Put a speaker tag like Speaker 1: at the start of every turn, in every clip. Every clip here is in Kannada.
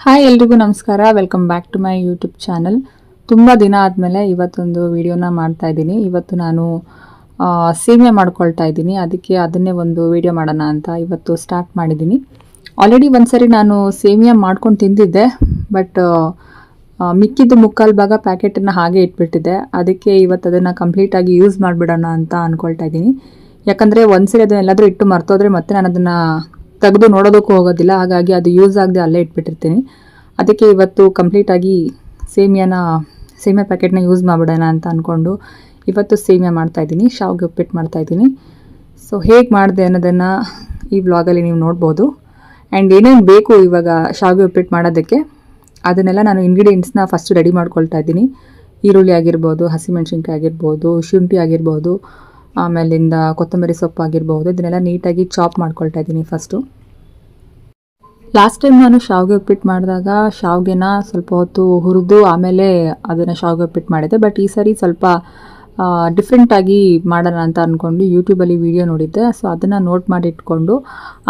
Speaker 1: ಹಾಯ್ ಎಲ್ರಿಗೂ ನಮಸ್ಕಾರ. Welcome back to my YouTube channel. ತುಂಬ ದಿನ ಆದಮೇಲೆ ಇವತ್ತೊಂದು ವಿಡಿಯೋನ ಮಾಡ್ತಾ ಇದ್ದೀನಿ. ಇವತ್ತು ನಾನು ಸೇಮಿಯಾ ಮಾಡ್ಕೊಳ್ತಾ ಇದ್ದೀನಿ. ಅದನ್ನೇ ಒಂದು ವಿಡಿಯೋ ಮಾಡೋಣ ಅಂತ ಇವತ್ತು ಸ್ಟಾರ್ಟ್ ಮಾಡಿದ್ದೀನಿ. ಆಲ್ರೆಡಿ ಒಂದ್ಸರಿ ನಾನು ಸೇಮಿಯಾ ಮಾಡ್ಕೊಂಡು ತಿಂದಿದ್ದೆ, ಬಟ್ ಮಿಕ್ಕಿದ್ದು ಮುಕ್ಕಾಲು ಭಾಗ ಪ್ಯಾಕೆಟನ್ನು ಹಾಗೆ ಇಟ್ಬಿಟ್ಟಿದ್ದೆ. ಅದಕ್ಕೆ ಇವತ್ತು ಅದನ್ನು ಕಂಪ್ಲೀಟಾಗಿ ಯೂಸ್ ಮಾಡಿಬಿಡೋಣ ಅಂತ ಅಂದ್ಕೊಳ್ತಾ ಇದ್ದೀನಿ. ಯಾಕಂದರೆ ಒಂದ್ಸರಿ ಅದನ್ನೆಲ್ಲಾದರೂ ಇಟ್ಟು ಮರ್ತೋದ್ರೆ ಮತ್ತೆ ನಾನು ಅದನ್ನು ತೆಗೆದು ನೋಡೋದಕ್ಕೂ ಹೋಗೋದಿಲ್ಲ. ಹಾಗಾಗಿ ಅದು ಯೂಸ್ ಆಗದೆ ಅಲ್ಲೇ ಇಟ್ಬಿಟ್ಟಿರ್ತೀನಿ. ಅದಕ್ಕೆ ಇವತ್ತು ಕಂಪ್ಲೀಟಾಗಿ ಸೇಮಿಯಾ ಪ್ಯಾಕೆಟ್ನ ಯೂಸ್ ಮಾಡಿಬಿಡೋಣ ಅಂತ ಅಂದ್ಕೊಂಡು ಇವತ್ತು ಸೇಮಿಯಾ ಮಾಡ್ತಾಯಿದ್ದೀನಿ. ಶಾವಿಗೆ ಉಪ್ಪಿಟ್ಟು ಮಾಡ್ತಾಯಿದ್ದೀನಿ. ಸೊ ಹೇಗೆ ಮಾಡಿದೆ ಅನ್ನೋದನ್ನು ಈ ವ್ಲಾಗಲ್ಲಿ ನೀವು ನೋಡ್ಬೋದು. ಆ್ಯಂಡ್ ಏನೇನು ಬೇಕು ಇವಾಗ ಶಾವಿಗೆ ಉಪ್ಪಿಟ್ಟು ಮಾಡೋದಕ್ಕೆ ಅದನ್ನೆಲ್ಲ ನಾನು ಇಂಗ್ರೀಡಿಯೆಂಟ್ಸ್ನ ಫಸ್ಟ್ ರೆಡಿ ಮಾಡ್ಕೊಳ್ತಾ ಇದ್ದೀನಿ. ಈರುಳ್ಳಿ ಆಗಿರ್ಬೋದು, ಹಸಿಮೆಣ್ಸಿನ್ಕಾಯಿ ಆಗಿರ್ಬೋದು, ಶುಂಠಿ ಆಗಿರ್ಬೋದು, ಆಮೇಲಿಂದ ಕೊತ್ತಂಬರಿ ಸೊಪ್ಪು ಆಗಿರ್ಬೋದು, ಇದನ್ನೆಲ್ಲ ನೀಟಾಗಿ ಚಾಪ್ ಮಾಡ್ಕೊಳ್ತಾ ಇದ್ದೀನಿ ಫಸ್ಟು. ಲಾಸ್ಟ್ ಟೈಮ್ ನಾನು ಶಾವಿಗೆ ಉಪ್ಪಿಟ್ಟು ಮಾಡಿದಾಗ ಶಾವಿಗೆನ ಸ್ವಲ್ಪ ಹೊತ್ತು ಹುರಿದು ಆಮೇಲೆ ಅದನ್ನು ಶಾವಿಗೆ ಉಪ್ಪಿಟ್ಟು ಮಾಡಿದ್ದೆ. ಬಟ್ ಈ ಸರಿ ಸ್ವಲ್ಪ ಡಿಫ್ರೆಂಟಾಗಿ ಮಾಡೋಣ ಅಂತ ಅಂದ್ಕೊಂಡು ಯೂಟ್ಯೂಬಲ್ಲಿ ವಿಡಿಯೋ ನೋಡಿದ್ದೆ. ಸೊ ಅದನ್ನು ನೋಟ್ ಮಾಡಿ ಇಟ್ಕೊಂಡು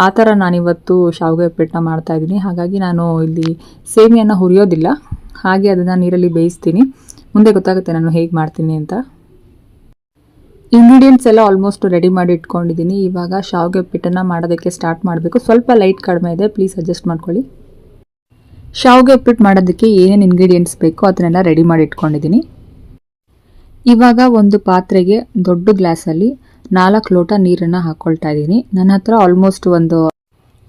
Speaker 1: ಆ ಥರ ನಾನಿವತ್ತು ಶಾವಿಗೆ ಉಪ್ಪಿಟ್ಟನ್ನ ಮಾಡ್ತಾಯಿದ್ದೀನಿ. ಹಾಗಾಗಿ ನಾನು ಇಲ್ಲಿ ಸೇಮಿಯನ್ನು ಹುರಿಯೋದಿಲ್ಲ, ಹಾಗೆ ಅದನ್ನು ನೀರಲ್ಲಿ ಬೇಯಿಸ್ತೀನಿ. ಮುಂದೆ ಗೊತ್ತಾಗುತ್ತೆ ನಾನು ಹೇಗೆ ಮಾಡ್ತೀನಿ ಅಂತ. ಇಂಗ್ರೀಡಿಯೆಂಟ್ಸ್ ಎಲ್ಲ ಆಲ್ಮೋಸ್ಟ್ ರೆಡಿ ಮಾಡಿ ಇಟ್ಕೊಂಡಿದ್ದೀನಿ. ಇವಾಗ ಶಾವಿಗೆ ಉಪ್ಪಿಟ್ಟನ್ನು ಮಾಡೋದಕ್ಕೆ ಸ್ಟಾರ್ಟ್ ಮಾಡಬೇಕು. ಸ್ವಲ್ಪ ಲೈಟ್ ಕಡಿಮೆ ಇದೆ, ಪ್ಲೀಸ್ ಅಡ್ಜಸ್ಟ್ ಮಾಡ್ಕೊಳ್ಳಿ. ಶಾವಿಗೆ ಉಪ್ಪಿಟ್ಟು ಮಾಡೋದಕ್ಕೆ ಏನೇನು ಇಂಗ್ರೀಡಿಯೆಂಟ್ಸ್ ಬೇಕೋ ಅದನ್ನೆಲ್ಲ ರೆಡಿ ಮಾಡಿ ಇಟ್ಕೊಂಡಿದ್ದೀನಿ. ಇವಾಗ ಒಂದು ಪಾತ್ರೆಗೆ ದೊಡ್ಡ ಗ್ಲಾಸಲ್ಲಿ 4 ಲೋಟ ನೀರನ್ನು ಹಾಕ್ಕೊಳ್ತಾ ಇದ್ದೀನಿ. ನನ್ನ ಹತ್ರ ಆಲ್ಮೋಸ್ಟ್ ಒಂದು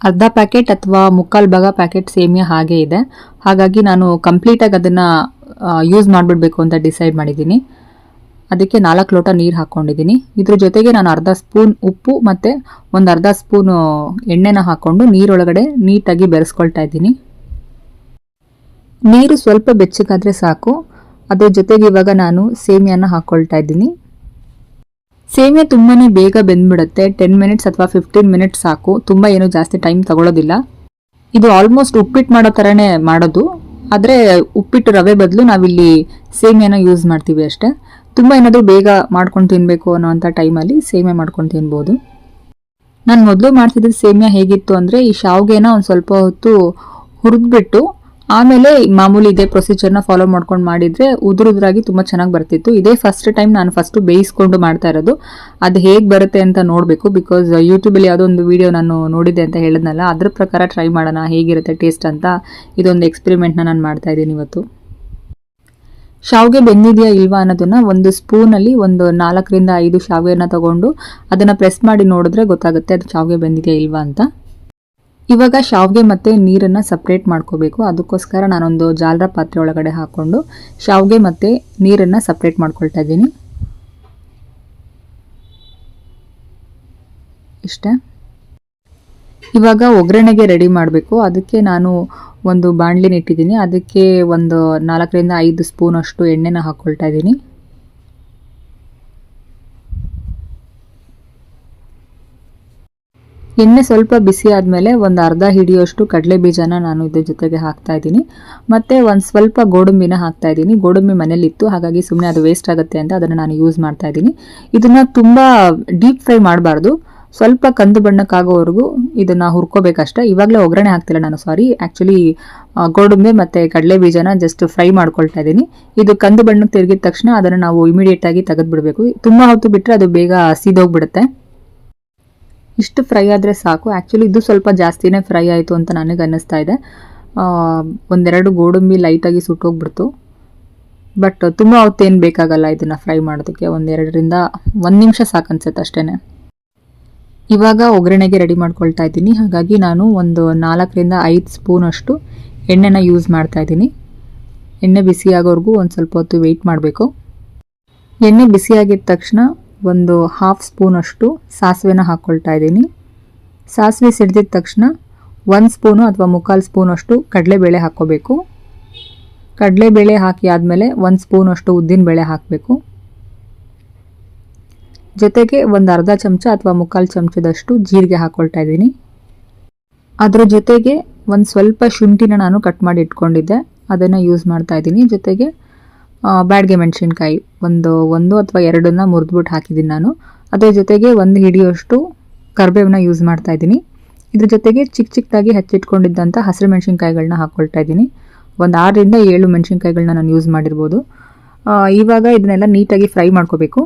Speaker 1: ಅರ್ಧ ಪ್ಯಾಕೆಟ್ ಅಥವಾ ಮುಕ್ಕಾಲು ಭಾಗ ಪ್ಯಾಕೆಟ್ ಸೇಮಿಯಾ ಹಾಗೆ ಇದೆ. ಹಾಗಾಗಿ ನಾನು ಕಂಪ್ಲೀಟಾಗಿ ಅದನ್ನು ಯೂಸ್ ಮಾಡಿಬಿಡ್ಬೇಕು ಅಂತ ಡಿಸೈಡ್ ಮಾಡಿದ್ದೀನಿ. ಅದಕ್ಕೆ 4 ಲೋಟ ನೀರು ಹಾಕ್ಕೊಂಡಿದ್ದೀನಿ. ಇದ್ರ ಜೊತೆಗೆ ನಾನು ಅರ್ಧ ಸ್ಪೂನ್ ಉಪ್ಪು ಮತ್ತು ಒಂದು ಅರ್ಧ ಸ್ಪೂನ್ ಎಣ್ಣೆನ ಹಾಕ್ಕೊಂಡು ನೀರೊಳಗಡೆ ನೀಟಾಗಿ ಬೆರೆಸ್ಕೊಳ್ತಾ ಇದ್ದೀನಿ. ನೀರು ಸ್ವಲ್ಪ ಬೆಚ್ಚಗಾದರೆ ಸಾಕು. ಅದ್ರ ಜೊತೆಗೆ ಇವಾಗ ನಾನು ಸೇಮಿಯಾನ ಹಾಕ್ಕೊಳ್ತಾ ಇದ್ದೀನಿ. ಸೇಮಿಯಾ ತುಂಬಾ ಬೇಗ ಬೆಂದ್ಬಿಡುತ್ತೆ. 10 ಮಿನಿಟ್ಸ್ ಅಥವಾ 15 ಮಿನಿಟ್ಸ್ ಸಾಕು. ತುಂಬ ಏನು ಜಾಸ್ತಿ ಟೈಮ್ ತಗೊಳ್ಳೋದಿಲ್ಲ. ಇದು ಆಲ್ಮೋಸ್ಟ್ ಉಪ್ಪಿಟ್ಟು ಮಾಡೋ ಥರನೇ ಮಾಡೋದು, ಆದರೆ ಉಪ್ಪಿಟ್ಟು ರವೆ ಬದಲು ನಾವಿಲ್ಲಿ ಸೇಮಿಯಾನ ಯೂಸ್ ಮಾಡ್ತೀವಿ ಅಷ್ಟೇ. ತುಂಬ ಏನಾದರೂ ಬೇಗ ಮಾಡ್ಕೊಂಡು ತಿನ್ನಬೇಕು ಅನ್ನೋವಂಥ ಟೈಮಲ್ಲಿ ಸೇಮಿಯಾ ಮಾಡ್ಕೊಂಡು ತಿನ್ಬೋದು. ನಾನು ಮೊದಲು ಮಾಡ್ತಿದ್ದ ಸೇಮಿಯಾ ಹೇಗಿತ್ತು ಅಂದರೆ, ಈ ಶಾವಿಗೆನ ಒಂದು ಸ್ವಲ್ಪ ಹೊತ್ತು ಹುರಿದ್ಬಿಟ್ಟು ಆಮೇಲೆ ಮಾಮೂಲಿ ಇದೇ ಪ್ರೊಸೀಜರ್ನ ಫಾಲೋ ಮಾಡ್ಕೊಂಡು ಮಾಡಿದರೆ ಉದುರಾಗಿ ತುಂಬ ಚೆನ್ನಾಗಿ ಬರ್ತಿತ್ತು. ಇದೇ ಫಸ್ಟ್ ಟೈಮ್ ನಾನು ಫಸ್ಟು ಬೇಯಿಸ್ಕೊಂಡು ಮಾಡ್ತಾ ಇರೋದು. ಅದು ಹೇಗೆ ಬರುತ್ತೆ ಅಂತ ನೋಡಬೇಕು. ಬಿಕಾಸ್ ಯೂಟ್ಯೂಬಲ್ಲಿ ಯಾವುದೋ ಒಂದು ವಿಡಿಯೋ ನಾನು ನೋಡಿದ್ದೆ ಅಂತ ಹೇಳಿದ್ನಲ್ಲ, ಅದ್ರ ಪ್ರಕಾರ ಟ್ರೈ ಮಾಡೋಣ ಹೇಗಿರುತ್ತೆ ಟೇಸ್ಟ್ ಅಂತ. ಇದೊಂದು ಎಕ್ಸ್ಪೆರಿಮೆಂಟ್ನ ನಾನು ಮಾಡ್ತಾ ಇದ್ದೀನಿ ಇವತ್ತು. ಶಾವಿಗೆ ಬೆಂದಿದೆಯಾ ಇಲ್ವಾ ಅನ್ನೋದನ್ನು ಒಂದು ಸ್ಪೂನಲ್ಲಿ ಒಂದು 4ರಿಂದ 5 ಶಾವಿಗೆನ ತಗೊಂಡು ಅದನ್ನು ಪ್ರೆಸ್ ಮಾಡಿ ನೋಡಿದ್ರೆ ಗೊತ್ತಾಗುತ್ತೆ ಅದು ಶಾವಿಗೆ ಬೆಂದಿದೆಯಾ ಇಲ್ವಾ ಅಂತ. ಇವಾಗ ಶಾವಿಗೆ ಮತ್ತು ನೀರನ್ನು ಸಪ್ರೇಟ್ ಮಾಡ್ಕೋಬೇಕು. ಅದಕ್ಕೋಸ್ಕರ ನಾನೊಂದು ಜಾಲರ ಪಾತ್ರೆ ಒಳಗಡೆ ಹಾಕ್ಕೊಂಡು ಶಾವಿಗೆ ಮತ್ತು ನೀರನ್ನು ಸಪ್ರೇಟ್ ಮಾಡ್ಕೊಳ್ತಾ ಇದ್ದೀನಿ. ಇಷ್ಟೇ. ಇವಾಗ ಒಗ್ಗರಣೆಗೆ ರೆಡಿ ಮಾಡಬೇಕು. ಅದಕ್ಕೆ ನಾನು ಒಂದು ಬಾಣಲಿನ ಇಟ್ಟಿದ್ದೀನಿ. ಅದಕ್ಕೆ ಒಂದು 4ರಿಂದ 5 ಸ್ಪೂನ್ ಅಷ್ಟು ಎಣ್ಣೆನ ಹಾಕ್ಕೊಳ್ತಾ ಇದ್ದೀನಿ. ಎಣ್ಣೆ ಸ್ವಲ್ಪ ಬಿಸಿ ಆದಮೇಲೆ ಒಂದು ಅರ್ಧ ಹಿಡಿಯೋಷ್ಟು ಕಡಲೆ ಬೀಜನ ನಾನು ಇದ್ರ ಜೊತೆಗೆ ಹಾಕ್ತಾ ಇದ್ದೀನಿ. ಮತ್ತು ಒಂದು ಸ್ವಲ್ಪ ಗೋಡಂಬಿನ ಹಾಕ್ತಾ ಇದ್ದೀನಿ. ಗೋಡಂಬಿ ಮನೇಲಿತ್ತು, ಹಾಗಾಗಿ ಸುಮ್ಮನೆ ಅದು ವೇಸ್ಟ್ ಆಗುತ್ತೆ ಅಂತ ಅದನ್ನು ನಾನು ಯೂಸ್ ಮಾಡ್ತಾ ಇದ್ದೀನಿ. ಇದನ್ನು ತುಂಬ ಡೀಪ್ ಫ್ರೈ ಮಾಡಬಾರ್ದು, ಸ್ವಲ್ಪ ಕಂದು ಬಣ್ಣಕ್ಕಾಗೋವರೆಗೂ ಇದನ್ನು ಹುರ್ಕೋಬೇಕಷ್ಟೆ. ಇವಾಗಲೇ ಒಗ್ಗರಣೆ ಹಾಕ್ತಿಲ್ಲ ನಾನು, ಆ್ಯಕ್ಚುಲಿ ಗೋಡಂಬಿ ಮತ್ತು ಕಡಲೆ ಬೀಜನ ಜಸ್ಟ್ ಫ್ರೈ ಮಾಡ್ಕೊಳ್ತಾ ಇದ್ದೀನಿ. ಇದು ಕಂದು ಬಣ್ಣಕ್ಕೆ ತಿರುಗಿದ ತಕ್ಷಣ ಅದನ್ನು ನಾವು ಇಮಿಡಿಯೇಟಾಗಿ ತೆಗೆದುಬಿಡಬೇಕು. ತುಂಬ ಹೊತ್ತು ಬಿಟ್ಟರೆ ಅದು ಬೇಗ ಸೀದೋಗ್ಬಿಡುತ್ತೆ. ಇಷ್ಟು ಫ್ರೈ ಆದರೆ ಸಾಕು. ಆ್ಯಕ್ಚುಲಿ ಇದು ಸ್ವಲ್ಪ ಜಾಸ್ತಿನೇ ಫ್ರೈ ಆಯಿತು ಅಂತ ನನಗೆ ಅನ್ನಿಸ್ತಾ ಇದೆ. 1-2 ಗೋಡಂಬಿ ಲೈಟಾಗಿ ಸುಟ್ಟೋಗ್ಬಿಡ್ತು. ಬಟ್ ತುಂಬ ಹೊತ್ತೇನು ಬೇಕಾಗಲ್ಲ ಇದನ್ನು ಫ್ರೈ ಮಾಡೋದಕ್ಕೆ. 1-2ರಿಂದ 1 ನಿಮಿಷ ಸಾಕು ಅನ್ಸುತ್ತೆ ಅಷ್ಟೇ. ಇವಾಗ ಒಗ್ಗರಣೆಗೆ ರೆಡಿ ಮಾಡ್ಕೊಳ್ತಾ ಇದ್ದೀನಿ. ಹಾಗಾಗಿ ನಾನು ಒಂದು 4ರಿಂದ 5 ಸ್ಪೂನ್ ಅಷ್ಟು ಎಣ್ಣೆನ ಯೂಸ್ ಮಾಡ್ತಾ ಇದ್ದೀನಿ. ಎಣ್ಣೆ ಬಿಸಿ ಆಗೋವರೆಗೂ ಒಂದು ಸ್ವಲ್ಪ ಹೊತ್ತು ವೆಯ್ಟ್ ಮಾಡಬೇಕು. ಎಣ್ಣೆ ಬಿಸಿಯಾಗಿದ್ದ ತಕ್ಷಣ ಒಂದು 1/2 ಸ್ಪೂನ್ ಅಷ್ಟು ಸಾಸಿವೆನ ಹಾಕ್ಕೊಳ್ತಾ ಇದ್ದೀನಿ. ಸಾಸಿವೆ ಸಿಡಿದಿದ ತಕ್ಷಣ 1 ಸ್ಪೂನು ಅಥವಾ ಮುಕ್ಕಾಲು ಸ್ಪೂನ್ ಅಷ್ಟು ಕಡಲೆಬೇಳೆ ಹಾಕ್ಕೋಬೇಕು. ಕಡಲೆಬೇಳೆ ಹಾಕಿ ಆದಮೇಲೆ 1 ಸ್ಪೂನ್ ಅಷ್ಟು ಉದ್ದಿನಬೇಳೆ ಹಾಕಬೇಕು. ಜೊತೆಗೆ ಒಂದು ಅರ್ಧ ಚಮಚ ಅಥವಾ ಮುಕ್ಕಾಲು ಚಮಚದಷ್ಟು ಜೀರಿಗೆ ಹಾಕ್ಕೊಳ್ತಾ ಇದ್ದೀನಿ. ಅದರ ಜೊತೆಗೆ ಒಂದು ಸ್ವಲ್ಪ ಶುಂಠಿನ ನಾನು ಕಟ್ ಮಾಡಿ ಇಟ್ಕೊಂಡಿದ್ದೆ, ಅದನ್ನು ಯೂಸ್ ಮಾಡ್ತಾ ಇದ್ದೀನಿ. ಜೊತೆಗೆ ಬ್ಯಾಡಗೆ ಮೆಣಸಿನ್ಕಾಯಿ ಒಂದು ಅಥವಾ 2 ಮುರಿದ್ಬಿಟ್ಟು ಹಾಕಿದ್ದೀನಿ ನಾನು. ಅದರ ಜೊತೆಗೆ 1 ಹಿಡಿಯೋಷ್ಟು ಕರಿಬೇವನ್ನ ಯೂಸ್ ಮಾಡ್ತಾ ಇದ್ದೀನಿ. ಇದ್ರ ಜೊತೆಗೆ ಚಿಕ್ಕ ಚಿಕ್ಕದಾಗಿ ಹಚ್ಚಿಟ್ಕೊಂಡಿದ್ದಂಥ ಹಸಿರು ಮೆಣಸಿನ್ಕಾಯಿಗಳನ್ನ ಹಾಕ್ಕೊಳ್ತಾ ಇದ್ದೀನಿ. ಒಂದು 6ರಿಂದ 7 ಮೆಣಸಿನ್ಕಾಯಿಗಳನ್ನ ನಾನು ಯೂಸ್ ಮಾಡಿರ್ಬೋದು. ಇವಾಗ ಇದನ್ನೆಲ್ಲ ನೀಟಾಗಿ ಫ್ರೈ ಮಾಡ್ಕೋಬೇಕು.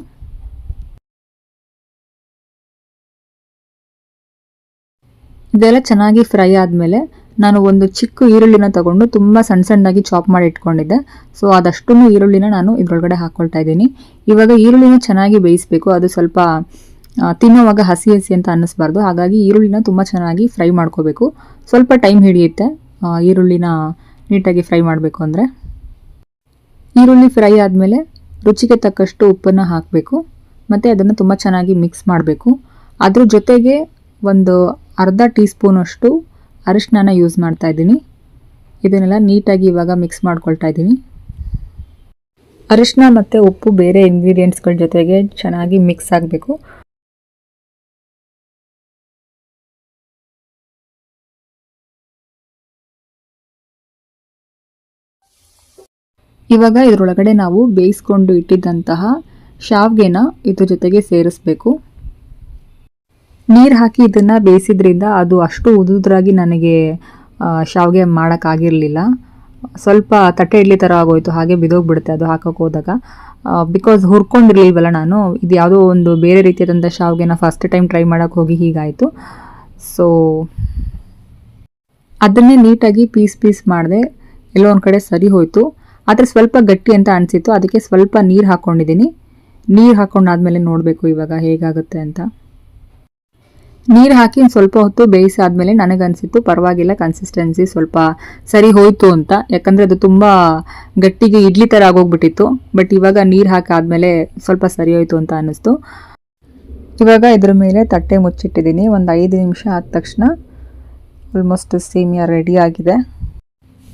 Speaker 1: ಇದೆಲ್ಲ ಚೆನ್ನಾಗಿ ಫ್ರೈ ಆದಮೇಲೆ ನಾನು ಒಂದು ಚಿಕ್ಕ ಈರುಳ್ಳಿನ ತಗೊಂಡು ತುಂಬ ಸಣ್ಣದಾಗಿ ಚಾಪ್ ಮಾಡಿ ಇಟ್ಕೊಂಡಿದ್ದೆ. ಸೊ ಅದಷ್ಟು ಈರುಳ್ಳಿನ ನಾನು ಇದರೊಳಗಡೆ ಹಾಕ್ಕೊಳ್ತಾ ಇದ್ದೀನಿ. ಇವಾಗ ಈರುಳ್ಳಿನ ಚೆನ್ನಾಗಿ ಬೇಯಿಸಬೇಕು. ಅದು ಸ್ವಲ್ಪ ತಿನ್ನೋವಾಗ ಹಸಿ ಹಸಿ ಅಂತ ಅನ್ನಿಸ್ಬಾರ್ದು. ಹಾಗಾಗಿ ಈರುಳ್ಳಿನ ತುಂಬ ಚೆನ್ನಾಗಿ ಫ್ರೈ ಮಾಡ್ಕೋಬೇಕು. ಸ್ವಲ್ಪ ಟೈಮ್ ಹಿಡಿಯುತ್ತೆ ಈರುಳ್ಳಿನ ನೀಟಾಗಿ ಫ್ರೈ ಮಾಡಬೇಕು ಅಂದರೆ. ಈರುಳ್ಳಿ ಫ್ರೈ ಆದಮೇಲೆ ರುಚಿಗೆ ತಕ್ಕಷ್ಟು ಉಪ್ಪನ್ನು ಹಾಕಬೇಕು ಮತ್ತು ಅದನ್ನು ತುಂಬ ಚೆನ್ನಾಗಿ ಮಿಕ್ಸ್ ಮಾಡಬೇಕು. ಅದ್ರ ಜೊತೆಗೆ ಒಂದು ಅರ್ಧ ಟೀ ಸ್ಪೂನಷ್ಟು ಅರಿಶಿನ ಯೂಸ್ ಮಾಡ್ತಾ ಇದ್ದೀನಿ. ಇದನ್ನೆಲ್ಲ ನೀಟಾಗಿ ಇವಾಗ ಮಿಕ್ಸ್ ಮಾಡ್ಕೊಳ್ತಾ ಇದ್ದೀನಿ. ಅರಿಶಿನ ಮತ್ತು ಉಪ್ಪು ಬೇರೆ ಇಂಗ್ರೀಡಿಯೆಂಟ್ಸ್ಗಳ ಜೊತೆಗೆ ಚೆನ್ನಾಗಿ ಮಿಕ್ಸ್ ಆಗಬೇಕು. ಇವಾಗ ಇದರೊಳಗಡೆ ನಾವು ಬೇಯಿಸ್ಕೊಂಡು ಇಟ್ಟಿದ್ದಂತಹ ಶಾವಿಗೆನ ಇದ್ರ ಜೊತೆಗೆ ಸೇರಿಸ್ಬೇಕು. ನೀರು ಹಾಕಿ ಇದನ್ನು ಬೇಯಿಸಿದ್ರಿಂದ ಅದು ಅಷ್ಟು ಉದುದ್ರಾಗಿ ನನಗೆ ಶಾವಿಗೆ ಮಾಡೋಕ್ಕಾಗಿರಲಿಲ್ಲ. ಸ್ವಲ್ಪ ತಟ್ಟೆ ಇಡ್ಲಿ ಥರ ಆಗೋಯ್ತು, ಹಾಗೆ ಬಿದೋಗ್ಬಿಡುತ್ತೆ ಅದು ಹಾಕೋಕೆ ಹೋದಾಗ. ಬಿಕಾಸ್ ಹುರ್ಕೊಂಡಿರಲಿಲ್ವಲ್ಲ ನಾನು, ಇದು ಯಾವುದೋ ಒಂದು ಬೇರೆ ರೀತಿಯಾದಂಥ ಶಾವಿಗೆನ ಫಸ್ಟ್ ಟೈಮ್ ಟ್ರೈ ಮಾಡೋಕ್ಕೆ ಹೋಗಿ ಹೀಗಾಯಿತು. ಸೊ ಅದನ್ನೇ ನೀಟಾಗಿ ಪೀಸ್ ಮಾಡಿದೆ. ಎಲ್ಲೋ ಒಂದು ಕಡೆ ಸರಿ ಹೋಯಿತು, ಆದರೆ ಸ್ವಲ್ಪ ಗಟ್ಟಿ ಅಂತ ಅನಿಸಿತ್ತು. ಅದಕ್ಕೆ ಸ್ವಲ್ಪ ನೀರು ಹಾಕ್ಕೊಂಡಿದ್ದೀನಿ. ನೀರು ಹಾಕ್ಕೊಂಡಾದ್ಮೇಲೆ ನೋಡಬೇಕು ಇವಾಗ ಹೇಗಾಗುತ್ತೆ ಅಂತ. ನೀರು ಹಾಕಿ ಸ್ವಲ್ಪ ಹೊತ್ತು ಬೇಯಿಸಾದ್ಮೇಲೆ ನನಗನ್ಸಿತ್ತು ಪರವಾಗಿಲ್ಲ, ಕನ್ಸಿಸ್ಟೆನ್ಸಿ ಸ್ವಲ್ಪ ಸರಿ ಹೋಯಿತು ಅಂತ. ಯಾಕಂದರೆ ಅದು ತುಂಬ ಗಟ್ಟಿಗೆ ಇಡ್ಲಿ ಥರ ಆಗೋಗ್ಬಿಟ್ಟಿತ್ತು. ಬಟ್ ಇವಾಗ ನೀರು ಹಾಕಾದ್ಮೇಲೆ ಸ್ವಲ್ಪ ಸರಿ ಹೋಯಿತು ಅಂತ ಅನ್ನಿಸ್ತು. ಇವಾಗ ಇದ್ರ ಮೇಲೆ ತಟ್ಟೆ ಮುಚ್ಚಿಟ್ಟಿದ್ದೀನಿ. ಒಂದು 5 ನಿಮಿಷ ಆದ ತಕ್ಷಣ ಆಲ್ಮೋಸ್ಟ್ ಸೇಮಿಯಾ ರೆಡಿ ಆಗಿದೆ.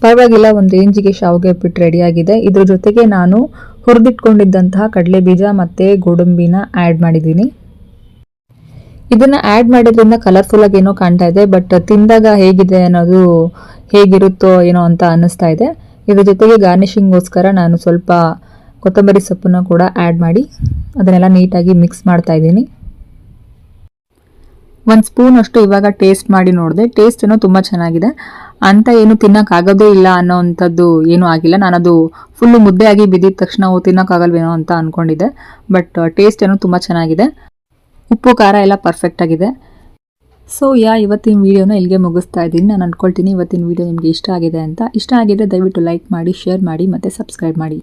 Speaker 1: ಪರವಾಗಿಲ್ಲ, ಒಂದು ರೇಂಜಿಗೆ ಶಾವಿಗೆ ಉಪ್ಪಿಟ್ಟು ರೆಡಿಯಾಗಿದೆ. ಇದ್ರ ಜೊತೆಗೆ ನಾನು ಹುರಿದಿಟ್ಕೊಂಡಿದ್ದಂತಹ ಕಡಲೆ ಬೀಜ ಮತ್ತು ಗೋಡಂಬಿನ ಆ್ಯಡ್ ಮಾಡಿದ್ದೀನಿ. ಇದನ್ನು ಆ್ಯಡ್ ಮಾಡೋದ್ರಿಂದ ಕಲರ್ಫುಲ್ಲಾಗಿ ಏನೋ ಕಾಣ್ತಾ ಇದೆ, ಬಟ್ ತಿಂದಾಗ ಹೇಗಿದೆ ಅನ್ನೋದು ಹೇಗಿರುತ್ತೋ ಏನೋ ಅಂತ ಅನ್ನಿಸ್ತಾ ಇದೆ. ಇದ್ರ ಜೊತೆಗೆ ಗಾರ್ನಿಷಿಂಗ್ಗೋಸ್ಕರ ನಾನು ಸ್ವಲ್ಪ ಕೊತ್ತಂಬರಿ ಸೊಪ್ಪನ್ನು ಕೂಡ ಆ್ಯಡ್ ಮಾಡಿ ಅದನ್ನೆಲ್ಲ ನೀಟಾಗಿ ಮಿಕ್ಸ್ ಮಾಡ್ತಾ ಇದ್ದೀನಿ. 1 ಸ್ಪೂನ್ ಅಷ್ಟು ಇವಾಗ ಟೇಸ್ಟ್ ಮಾಡಿ ನೋಡಿದೆ. ಟೇಸ್ಟ್ ಏನೋ ತುಂಬ ಚೆನ್ನಾಗಿದೆ. ಅಂತ ಏನು ತಿನ್ನೋಕ್ಕಾಗೋದೇ ಇಲ್ಲ ಅನ್ನೋ ಅಂಥದ್ದು ಏನೂ ಆಗಿಲ್ಲ. ನಾನದು ಫುಲ್ಲು ಮುದ್ದೆ ಆಗಿ ಬಿದ್ದಿದ ತಕ್ಷಣ ತಿನ್ನೋಕ್ಕಾಗಲ್ವೇನೋ ಅಂತ ಅಂದ್ಕೊಂಡಿದ್ದೆ. ಬಟ್ ಟೇಸ್ಟ್ ಏನೋ ತುಂಬ ಚೆನ್ನಾಗಿದೆ. ಉಪ್ಪು ಖಾರ ಎಲ್ಲ ಪರ್ಫೆಕ್ಟ್ ಆಗಿದೆ. ಸೊ ಇವತ್ತಿನ ವೀಡಿಯೋನ ಇಲ್ಲಿಗೆ ಮುಗಿಸ್ತಾ ಇದ್ದೀನಿ. ನಾನು ಅಂದ್ಕೊಳ್ತೀನಿ ಇವತ್ತಿನ ವೀಡಿಯೋ ನಿಮಗೆ ಇಷ್ಟ ಆಗಿದೆ ಅಂತ. ಇಷ್ಟ ಆಗಿದ್ರೆ ದಯವಿಟ್ಟು ಲೈಕ್ ಮಾಡಿ, ಶೇರ್ ಮಾಡಿ ಮತ್ತು ಸಬ್ಸ್ಕ್ರೈಬ್ ಮಾಡಿ.